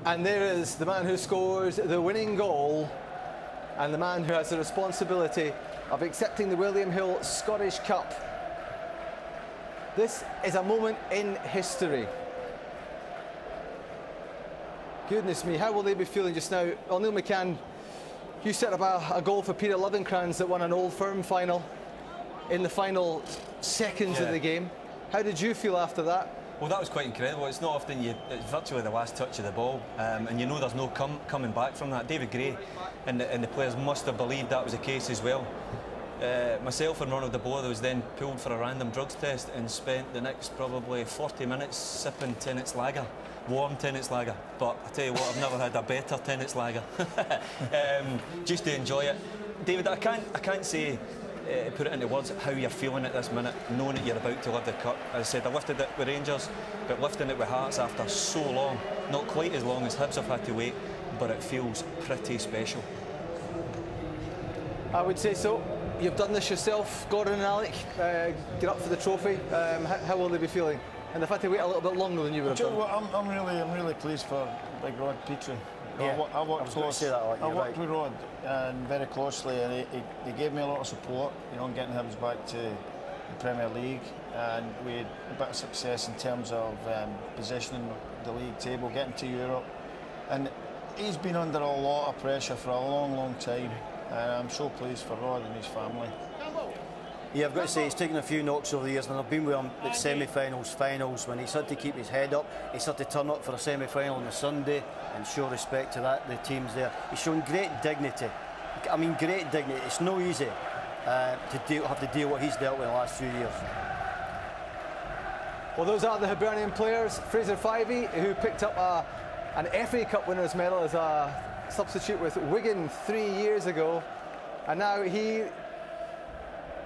And there is the man who scores the winning goal and the man who has the responsibility of accepting the William Hill Scottish Cup. This is a moment in history. Goodness me, how will they be feeling just now? Well, Neil McCann, you set up a goal for Peter Lovencrans that won an Old Firm final in the final seconds of the game. How did you feel after that? Well, that was quite incredible. It's not often it's virtually the last touch of the ball, and you know there's no coming back from that. David Gray and the players must have believed that was the case as well. Myself and Ronald de Boer was then pulled for a random drugs test and spent the next probably 40 minutes sipping Tennent's lager, warm Tennent's lager. But I tell you what, I've never had a better Tennent's lager. Just to enjoy it. David, I can't say, put it into words, how you're feeling at this minute, knowing that you're about to lift the cup. As I said, I lifted it with Rangers, but lifting it with Hearts after so long, not quite as long as Hibs have had to wait, but it feels pretty special. I would say so. You've done this yourself, Gordon and Alec, get up for the trophy. How will they be feeling? And they've had to wait a little bit longer than you would have done. I'm really pleased for Big Rod Petrie. Yeah, I worked with Rod and very closely, and he gave me a lot of support, you know, in getting Hibs back to the Premier League, and we had a bit of success in terms of positioning the league table, getting to Europe, and he's been under a lot of pressure for a long time, and I'm so pleased for Rod and his family. Yeah, I've got to say, he's taken a few knocks over the years, and I've been with him at semi-finals, finals, when he's had to keep his head up. He's had to turn up for a semi-final on a Sunday and show respect to the teams there. He's shown great dignity. I mean, great dignity. It's no easy to have to deal with what he's dealt with in the last few years. Well, those are the Hibernian players. Fraser Fyvie, who picked up an FA Cup winners' medal as a substitute with Wigan 3 years ago, and now he,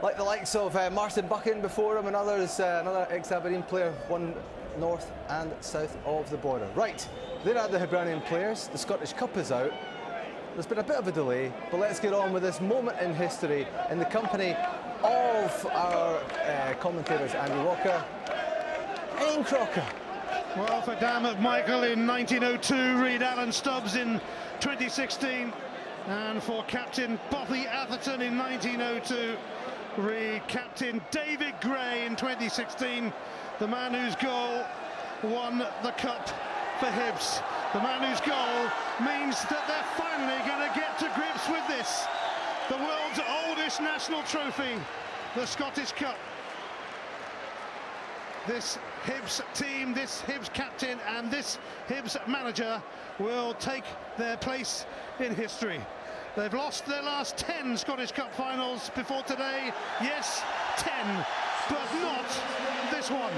like the likes of Martin Buchan before him and others, another ex-Aberdeen player, won north and south of the border. Right, there are the Hibernian players. The Scottish Cup is out. There's been a bit of a delay, but let's get on with this moment in history in the company of our commentators, Andy Walker, Ian Crocker. Well, for Dermot Michael in 1902, Reid Allen Stubbs in 2016, and for Captain Bobby Atherton in 1902, Captain David Gray in 2016, the man whose goal won the cup for Hibs. The man whose goal means that they're finally going to get to grips with this. The world's oldest national trophy, the Scottish Cup. This Hibs team, this Hibs captain and this Hibs manager will take their place in history. They've lost their last 10 Scottish Cup finals before today. Yes, 10, but not this one.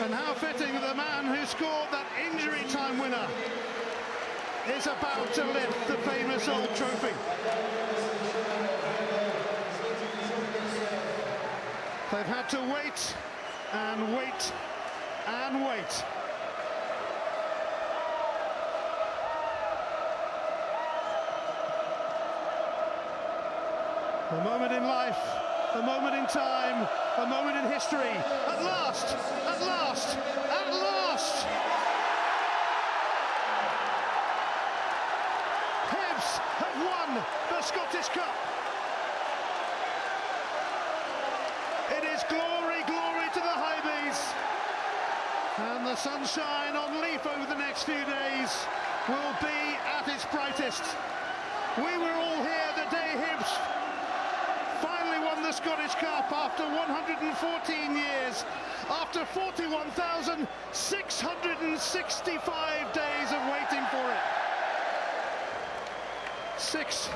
And how fitting the man who scored that injury time winner is about to lift the famous old trophy. They've had to wait and wait and wait. A moment in life, a moment in time, a moment in history. At last, at last, at last! Hibs have won the Scottish Cup. It is glory, glory to the Highbees. And the sunshine on Leith over the next few days will be at its brightest. We were all here the day Hibs finally won the Scottish Cup after 114 years, after 41,665 days of waiting for it. 6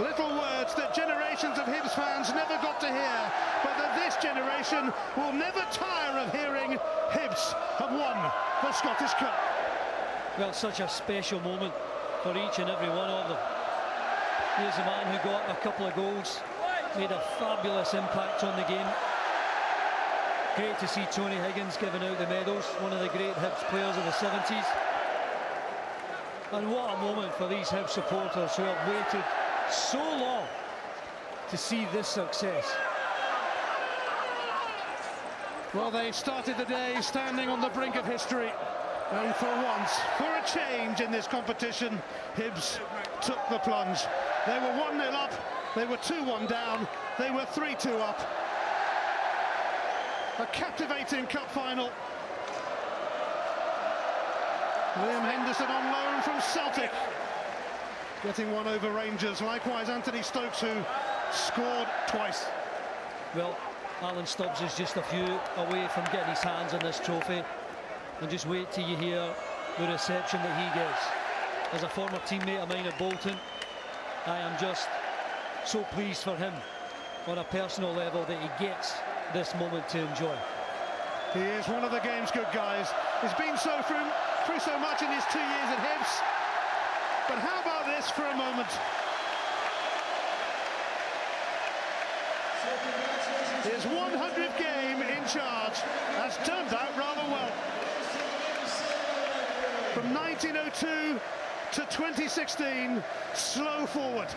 little words that generations of Hibs fans never got to hear, but that this generation will never tire of hearing. Hibs have won the Scottish Cup. Well, such a special moment for each and every one of them. Here's a man who got a couple of goals, made a fabulous impact on the game. Great to see Tony Higgins giving out the medals, one of the great Hibs players of the 70s. And what a moment for these Hibs supporters who have waited so long to see this success. Well, they started the day standing on the brink of history. And for once, for a change in this competition, Hibs took the plunge. They were 1-0 up, they were 2-1 down, they were 3-2 up. A captivating cup final. Liam Henderson on loan from Celtic, getting one over Rangers. Likewise, Anthony Stokes, who scored twice. Well, Alan Stubbs is just a few away from getting his hands on this trophy. And just wait till you hear the reception that he gets. As a former teammate of mine at Bolton, I am just so pleased for him on a personal level that he gets this moment to enjoy. He is one of the game's good guys. He's been through so much in his 2 years at Hibs. But how about this for a moment? His 100th game in charge has turned out rather well. From 1902 to 2016, slow forward.